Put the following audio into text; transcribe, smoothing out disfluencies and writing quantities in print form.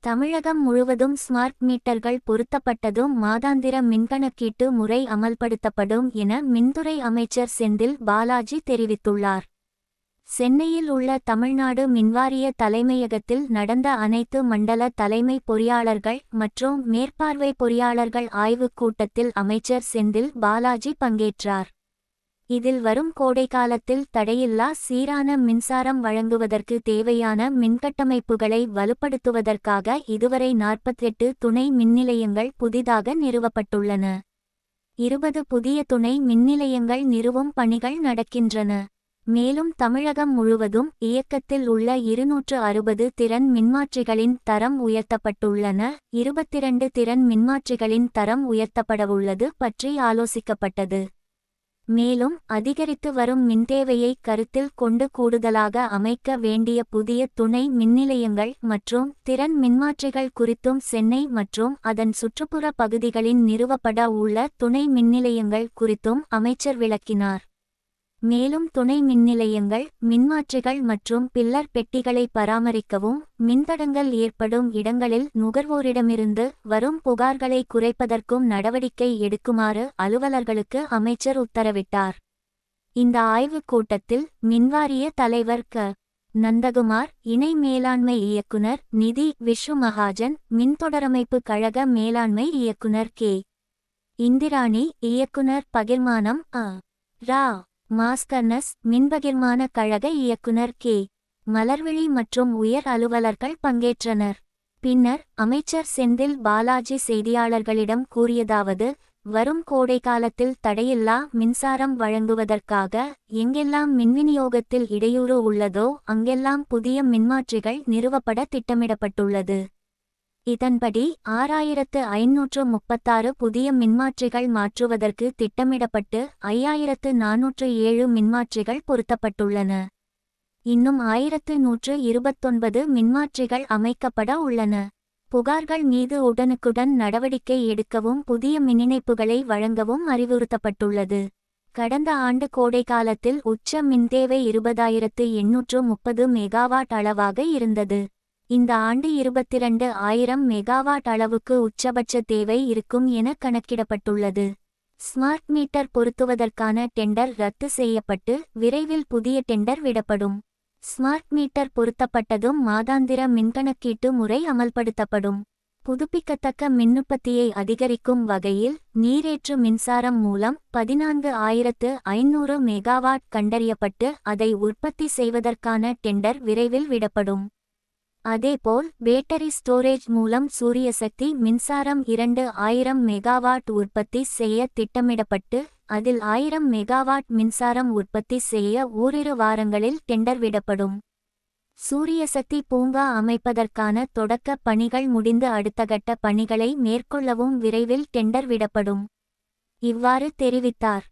தமிழகம் முழுவதும் ஸ்மார்ட் மீட்டர்கள் பொருத்தப்பட்டதும் மாதாந்திர மின்கணக்கீட்டு முறை அமல்படுத்தப்படும் என மின்துறை அமைச்சர் செந்தில் பாலாஜி தெரிவித்துள்ளார். சென்னையில் உள்ள தமிழ்நாடு மின்வாரிய தலைமையகத்தில் நடந்த அனைத்து மண்டல தலைமை பொறியாளர்கள் மற்றும் மேற்பார்வை பொறியாளர்கள் ஆய்வுக் கூட்டத்தில் அமைச்சர் செந்தில் பாலாஜி பங்கேற்றார். இதில் வரும் கோடைக்காலத்தில் தடையில்லா சீரான மின்சாரம் வழங்குவதற்கு தேவையான மின்கட்டமைப்புகளை வலுப்படுத்துவதற்காக இதுவரை 48 துணை மின்நிலையங்கள் புதிதாக நிறுவப்பட்டுள்ளன. 20 புதிய துணை மின்நிலையங்கள் நிறுவும் பணிகள் நடக்கின்றன. மேலும் தமிழகம் முழுவதும் இயக்கத்தில் உள்ள 260 திறன் மின்மாற்றிகளின் தரம் உயர்த்தப்பட்டுள்ளன. 22 திறன் மின்மாற்றிகளின் தரம் உயர்த்தப்படவுள்ளது பற்றி ஆலோசிக்கப்பட்டது. மேலும் அதிகரித்து வரும் மின்தேவையை கருத்தில் கொண்டு கூடுதலாக அமைக்க வேண்டிய புதிய துணை மின்நிலையங்கள் மற்றும் திறன் மின்மாற்றிகள் குறித்தும் சென்னை மற்றும் அதன் சுற்றுப்புற பகுதிகளின் நிறுவப்பட உள்ள துணை மின்நிலையங்கள் குறித்தும் அமைச்சர் விளக்கினார். மேலும் துணை மின்நிலையங்கள் மின்மாற்றிகள் மற்றும் பில்லர் பெட்டிகளை பராமரிக்கவும் மின்தடங்கள் ஏற்படும் இடங்களில் நுகர்வோரிடமிருந்து வரும் புகார்களை குறைப்பதற்கும் நடவடிக்கை எடுக்குமாறு அலுவலர்களுக்கு அமைச்சர் உத்தரவிட்டார். இந்த ஆய்வுக் கூட்டத்தில் மின்வாரிய தலைவர் க. நந்தகுமார், இணை மேலாண்மை இயக்குனர் நிதி விஷ்ணு மகாஜன், மின்தொடரமைப்பு கழக மேலாண்மை இயக்குனர் கே. இந்திராணி, இயக்குனர் பகிர்மானம் ரா. மாஸ்கர்னஸ், மின்பகிர்மான கழக இயக்குனர் கே. மலர்விழி மற்றும் உயர் அலுவலர்கள் பங்கேற்றனர். பின்னர் அமைச்சர் செந்தில் பாலாஜி செய்தியாளர்களிடம் கூறியதாவது: வரும் கோடைக்காலத்தில் தடையில்லா மின்சாரம் வழங்குவதற்காக எங்கெல்லாம் மின்விநியோகத்தில் இடையூறு உள்ளதோ அங்கெல்லாம் புதிய மின்மாற்றிகள் நிறுவப்பட திட்டமிடப்பட்டுள்ளது. இதன்படி 6536 புதிய மின்மாற்றிகள் மாற்றுவதற்கு திட்டமிடப்பட்டு 5407 மின்மாற்றிகள் பொருத்தப்பட்டுள்ளன. இன்னும் 1129 மின்மாற்றிகள் அமைக்கப்பட உள்ளன. புகார்கள் மீது உடனுக்குடன் நடவடிக்கை எடுக்கவும் புதிய மின்னிணைப்புகளை வழங்கவும் அறிவுறுத்தப்பட்டுள்ளது. கடந்த ஆண்டு கோடைக்காலத்தில் உச்ச மின்தேவை 20,830 மெகாவாட் அளவாக இருந்தது. இந்த ஆண்டு 22,000 மெகாவாட் அளவுக்கு உச்சபட்ச தேவை இருக்கும் என கணக்கிடப்பட்டுள்ளது. ஸ்மார்ட் மீட்டர் பொருத்துவதற்கான டெண்டர் ரத்து செய்யப்பட்டு விரைவில் புதிய டெண்டர் விடப்படும். ஸ்மார்ட் மீட்டர் பொருத்தப்பட்டதும் மாதாந்திர மின்கணக்கீட்டு முறை அமல்படுத்தப்படும். புதுப்பிக்கத்தக்க மின்னுற்பத்தியை அதிகரிக்கும் வகையில் நீரேற்று மின்சாரம் மூலம் 14,500 மெகாவாட் கண்டறியப்பட்டு அதை உற்பத்தி செய்வதற்கான டெண்டர் விரைவில் விடப்படும். அதேபோல் பேட்டரி ஸ்டோரேஜ் மூலம் சூரியசக்தி மின்சாரம் 2,000 மெகாவாட் உற்பத்தி செய்ய திட்டமிடப்பட்டு அதில் 1000 மெகாவாட் மின்சாரம் உற்பத்தி செய்ய ஓரிரு வாரங்களில் டெண்டர் விடப்படும். சூரியசக்தி பூங்கா அமைப்பதற்கான தொடக்க பணிகள் முடிந்து அடுத்தகட்ட பணிகளை மேற்கொள்ளவும் விரைவில் டெண்டர் விடப்படும். இவ்வாறு தெரிவித்தார்.